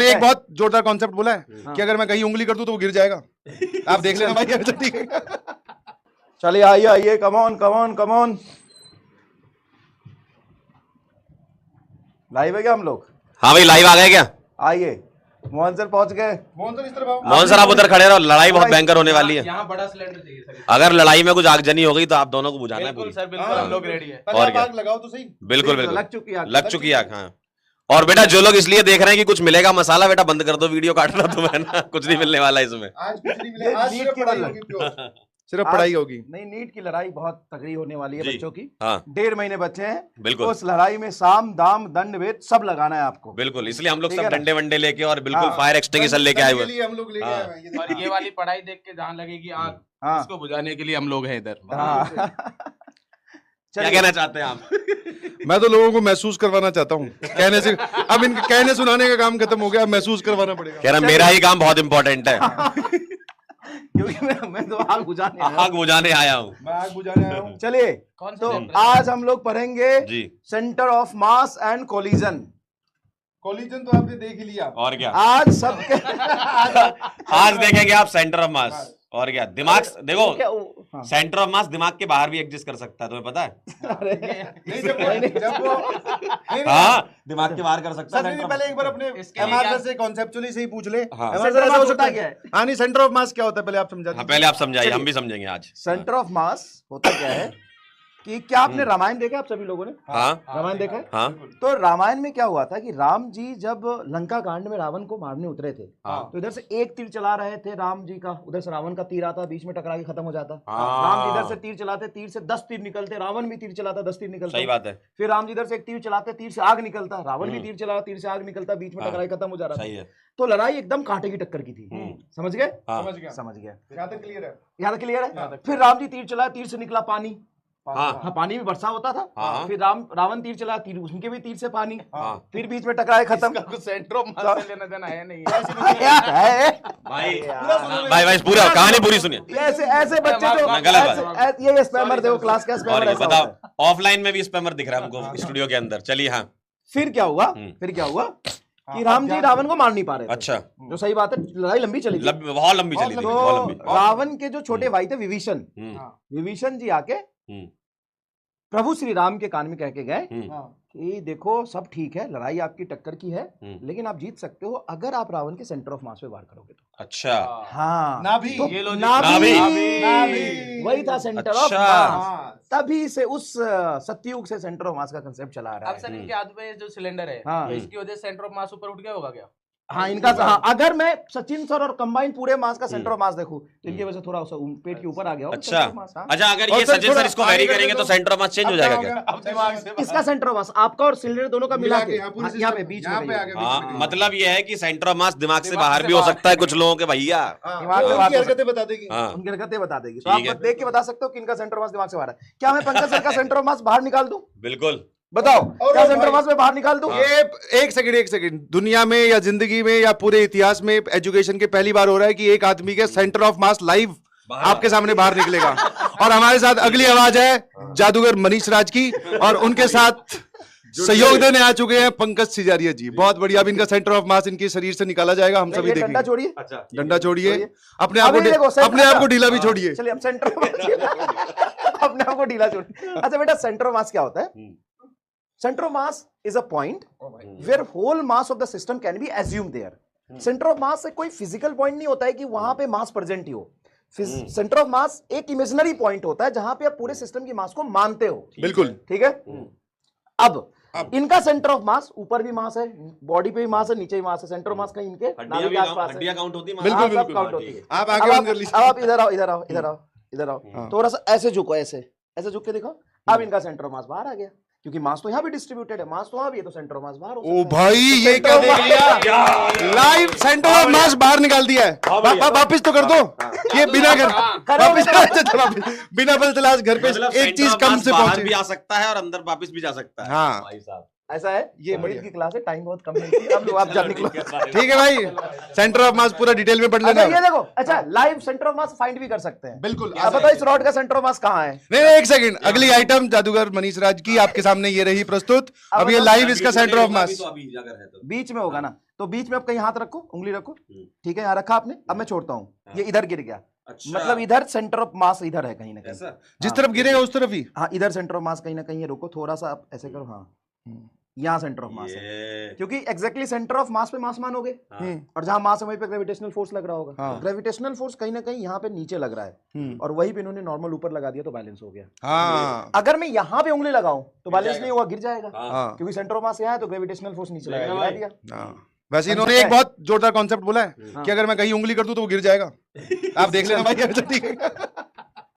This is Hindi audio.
मैंने एक बहुत जोरदार कॉन्सेप्ट बोला है कि अगर मैं कहीं उंगली कर दूं तो वो गिर जाएगा। आप देख लेना भाई। अच्छा ठीक है, चलिए आइए आइए, come on come on come on. Live है क्या हम लोग? हाँ भाई लाइव आ गए क्या? आइए, मोहन सर पहुंच गए। मोहन सर इस तरफ आओ। मोहन सर आप उधर खड़े रहो, लड़ाई बहुत भयंकर होने वाली है। यहाँ बड़ा सिलेंडर चाहिए सर। अगर लड़ाई में कुछ आगजनी हो गई तो आप दोनों को बुझाना है बिल्कुल पूरी। सर, बिल्कुल हम लोग रेडी है। पहले और आप क्या? आग लगाओ तो सही। बिल्कुल बिल्कुल लग चुकी आग, लग चुकी आग। हाँ और बेटा जो लोग इसलिए देख रहे हैं कि कुछ मिलेगा मसाला, बेटा बंद कर दो वीडियो काटना तुम्हें ना, कुछ नहीं मिलने वाला इसमें। आज कुछ नहीं ये मिलेगा, आज नीट सिर्फ की पढ़ाई वाला। होगी प्योर। सिर्फ पढ़ाई होगी। नहीं, नीट की लड़ाई बहुत तगड़ी होने वाली है जी। बच्चों की। हाँ 1.5 महीने बच्चे हैं। बिल्कुल उस लड़ाई में साम दाम दंड भेद सब लगाना है आपको। बिल्कुल, इसलिए हम लोग ठीक सब है ना? डंडे वंडे लेके और बिल्कुल हाँ। फायर एक्सटिंग्विशर लेके आए के हुए। लिए हम लोग लेके हाँ। आए हैं, ये और ये वाली पढ़ाई देख के जहाँ लगेगी आग, हाँ इसको बुझाने के लिए हम लोग हैं इधर। हाँ। क्या चलिए, कहना चाहते हैं आप? मैं तो लोगों को महसूस करवाना चाहता हूँ कहने से। अब इनके कहने सुनाने का काम खत्म हो गया, अब महसूस करवाना पड़ेगा। कह रहा मेरा ही काम बहुत इंपॉर्टेंट है, क्योंकि मैं तो आग बुझाने आया हूं। आग बुझाने आया हूँ। मैं आग बुझाने आया हूँ। चलिए, कौन सा तो चैप्टर? आज हम लोग पढ़ेंगे जी centre of mass and collision. Collision तो आपने देख ही लिया। और क्या, आज सबके आज देखेंगे आप सेंटर ऑफ मास। और क्या, दिमाग देखो, क्या हाँ। सेंटर ऑफ मास दिमाग के बाहर भी एग्जिस्ट कर सकता है, तुम्हें पता है? अरे नहीं जब वो नहीं, हाँ दिमाग के बाहर कर सकता सर है नहीं, center of पहले mass। एक बार अपने इसके लिए एमआर क्या- से कॉन्सेप्चुअली से ही पूछ ले। हाँ। MR सेंटर सर ऑफ ऐसा हो मास सकता होता है क्या है? हाँ नहीं, सेंटर ऑफ मास क्या होता है पहले आप समझा हाँ दीजिए। पहले आप समझाइए, चलिए। हम भी समझेंगे आज। सेंटर ऑफ मास होता क्या है कि क्या आपने रामायण देखा? आप सभी लोगों ने हाँ रामायण देखा है? हाँ तो रामायण में क्या हुआ था कि राम जी जब लंका कांड में रावण को मारने उतरे थे, हाँ तो इधर से एक तीर चला रहे थे राम जी का, उधर से रावण का तीर आता, बीच में टकरा के खत्म हो जाता। हाँ। राम जी इधर से तीर चलाते, तीर से 10 तीर निकलते, रावण भी तीर चलाता, 10 तीर निकलता। सही बात है, फिर राम जी इधर से एक तीर चलाते, तीर से आग निकलता, रावण भी तीर चला, तीर से आग निकलता, बीच में हाँ। टकरा के खत्म हो जा रहा सही था। है। तो लड़ाई एकदम कांटे की टक्कर की थी। समझ गए? हाँ समझ गया, समझ गया। यहाँ तक क्लियर है। यहाँ तक क्लियर है? फिर राम जी तीर चलाया, तीर से निकला पानी। हाँ हाँ, पानी में वर्षा होता था। हाँ। फिर रावण तीर चला, तीर उनके भी तीर से पानी। हाँ। फिर बीच में टकराए, खत्म। इसका कुछ सेंटर ऑफ मास से लेना देना है नहीं है। क्या है? भाई भाई पूरा कहानी पूरी सुनिए। ऐसे ऐसे बच्चे जो ना, गलत बात। ये स्पैमर देखो, क्लास का और स्पैमर ये ऐसा होता है। बताओ, ऑफलाइन में भी स्पैमर दिख रहा है हमको स्टूडियो के अंदर। चलिए हाँ फिर क्या हुआ? फिर क्या हुआ कि राम जी रावण को मार नहीं पा रहे थे। अच्छा, जो सही बात है, लड़ाई लंबी चली थी। बहुत लंबी चली थी, बहुत तो लंबी। रावण के जो छोटे भाई थे विभीषण, विभीषण जी आके हम्म, प्रभु श्री राम के कान में कह के गए हम्म, कि देखो सब ठीक है, लड़ाई आपकी टक्कर की है, हम्म। लेकिन आप जीत सकते हो अगर आप रावण के सेंटर ऑफ मास पे वार करोगे तो। अच्छा हाँ, ना भी तो ये लो जी। नाभि। नाभि। वही था सेंटर ऑफ अच्छा। मास। हाँ। तभी से उस सतयुग से सेंटर ऑफ मास का कंसेप्ट चला आ रहा अब है। सर इनके हाथ में जो सिलेंडर है, हाँ। तो इसकी वजह से सेंटर ऑफ मास ऊपर उठ गया होगा क्या? हाँ, इनका हाँ, अगर मैं सचिन सर और कंबाइन पूरे मास का सेंटर ऑफ मास देखूं तो इनकी वजह से थोड़ा सा पेट के ऊपर आ गया होगा अच्छा center of mass, हाँ। अच्छा, अगर और ये सर सचिन सर थोड़ा इसको आगे वेरी कर करेंगे दो। तो सेंटर ऑफ मास चेंज हो जाएगा क्या? अब दिमाग से इसका सेंटर ऑफ मास आपका और सिलेंडर दोनों का मिला के यहाँ पूरी हाँ, यहाँ पे system- बीच यहाँ में पे आ रही गया, है। बीच में हाँ रही है। मतलब ये है कि सेंटर ऑफ मास दिमाग से दिमाग बाहर से भी हो बाहर। सकता है कुछ लोगों के भैया। हाँ, दिमाग वो से उनकी बात हो हरकतें बता देगी। हाँ उनकी हरकतें बता देगी, तो ठीक आप है। देख के बता सकते हो कि इनका सेंटर ऑफ मास दिमाग से बाहर है। क्या मैं पंकज सर का सेंटर ऑफ मास बाहर निकाल दूं? बिल्कुल। बताओ, और क्या सेंटर भाई- ऑफ मास में बाहर निकाल दूं? ये एक सेकंड, दुनिया में या जिंदगी में या पूरे इतिहास में एजुकेशन के पहली बार हो रहा है कि एक आदमी के सेंटर ऑफ मास लाइव आपके सामने बाहर निकलेगा। और हमारे साथ अगली आवाज है जादूगर मनीष राज की, और उनके साथ सहयोग देने आ चुके हैं पंकज सिजारिया जी। बहुत बढ़िया। अब इनका सेंटर ऑफ मास इनके शरीर से निकाला जाएगा, हम सभी ये डंडा देखेंगे। छोड़िए, अच्छा डंडा छोड़िए, छोड़िए। अपने आप अभी देखो, को सेंटर- अपने आप को ढीला भी छोड़िए। चलिए अब सेंटर ऑफ अपने आप को ढीला छोड़िए। अच्छा बेटा, सेंटर ऑफ मास क्या होता है? Centre of mass is a point where whole mass of the system can be assume there. Centre of mass से कोई फिजिकल पॉइंट नहीं होता है कि वहां पे मास प्रेजेंट ही हो। सेंटर ऑफ मास एक इमेजिनरी पॉइंट होता है जहां पे आप पूरे सिस्टम की मास को मानते हो। बिल्कुल। ठीक है। अब इनका सेंटर ऑफ मास, ऊपर भी मास है, बॉडी पे भी मास है, नीचे भी मास है। सेंटर ऑफ मास कहीं इनके नाभि के आसपास है। हड्डियां काउंट होती है? बिल्कुल, हाँ, सब बिल्कुल। काउंट होती है। आप अब आगे बंद कर अब लीजिए। आप इधर आओ, इधर आओ, इधर आओ, इधर आओ। थोड़ा सा ऐसे झुको, ऐसे ऐसे झुक के दिखाओ। अब इनका सेंटर ऑफ मास बाहर आ गया, क्योंकि मास तो यहाँ भी डिस्ट्रीब्यूटेड है, मास तो वहां भी है, तो सेंटर ऑफ मास बाहर हो ओ सकता है। भाई, ये क्या देख लिया? लाइव सेंटर ऑफ मास बाहर निकाल दिया है। वापिस तो कर दो। ये बिना बिना बल चलाश घर पे मतलब एक चीज center of कम mass से बाहर पहुंचे। भी आ सकता है और अंदर वापस भी जा सकता है। हाँ। भाई साहब ऐसा है ये ये बढ़िया। की क्लास है, टाइम बहुत कम है, अब आप जा निकलो। ठीक है भाई, सेंटर ऑफ मास पूरा डिटेल में पढ़ अच्छा लेना। ये देखो, अच्छा live centre of mass find भी कर सकते हैं। बिल्कुल। अब बताओ इस रॉड का सेंटर ऑफ मास कहाँ है? नहीं नहीं, एक सेकंड, अगली आइटम जादूगर मनीष राज की आपके सामने ये रही प्रस्तुत। अब ये बताओ, लाइव इसका सेंटर ऑफ मास। बीच में होगा ना, तो बीच में आप कहीं हाथ रखो, उंगली रखो, ठीक है, यहाँ रखा आपने, अब मैं छोड़ता हूँ, ये इधर गिर गया, मतलब इधर सेंटर ऑफ मास इधर है कहीं ना कहीं। जिस तरफ गिरेगा उस तरफ ही। हाँ इधर सेंटर ऑफ मास कहीं ना कहीं है, रुको थोड़ा सा आप ऐसे करो, हाँ यहाँ सेंटर ऑफ मास है, क्योंकि एग्जैक्टली सेंटर ऑफ मास पे मास मानोगे, और जहां मास है वहीं पे ग्रेविटेशनल फोर्स लग रहा होगा। हाँ। ग्रेविटेशनल फोर्स कहीं ना कहीं यहाँ पे नीचे लग रहा है, और वही पे इन्होंने नॉर्मल ऊपर लगा दिया तो बैलेंस हो गया। हाँ अगर मैं यहाँ पे उंगली लगाऊं तो बैलेंस नहीं होगा, गिर जाएगा, हाँ क्योंकि सेंटर ऑफ मास यहाँ है तो ग्रेविटेशनल फोर्स नीचे लगा गिरा दिया। हाँ। वैसे इन्होंने एक बहुत जोरदार कॉन्सेप्ट बोला है कि अगर मैं कहीं उंगली कर दूं तो वो गिर जाएगा। आप देख लेना भाई, अच्छा ठीक है।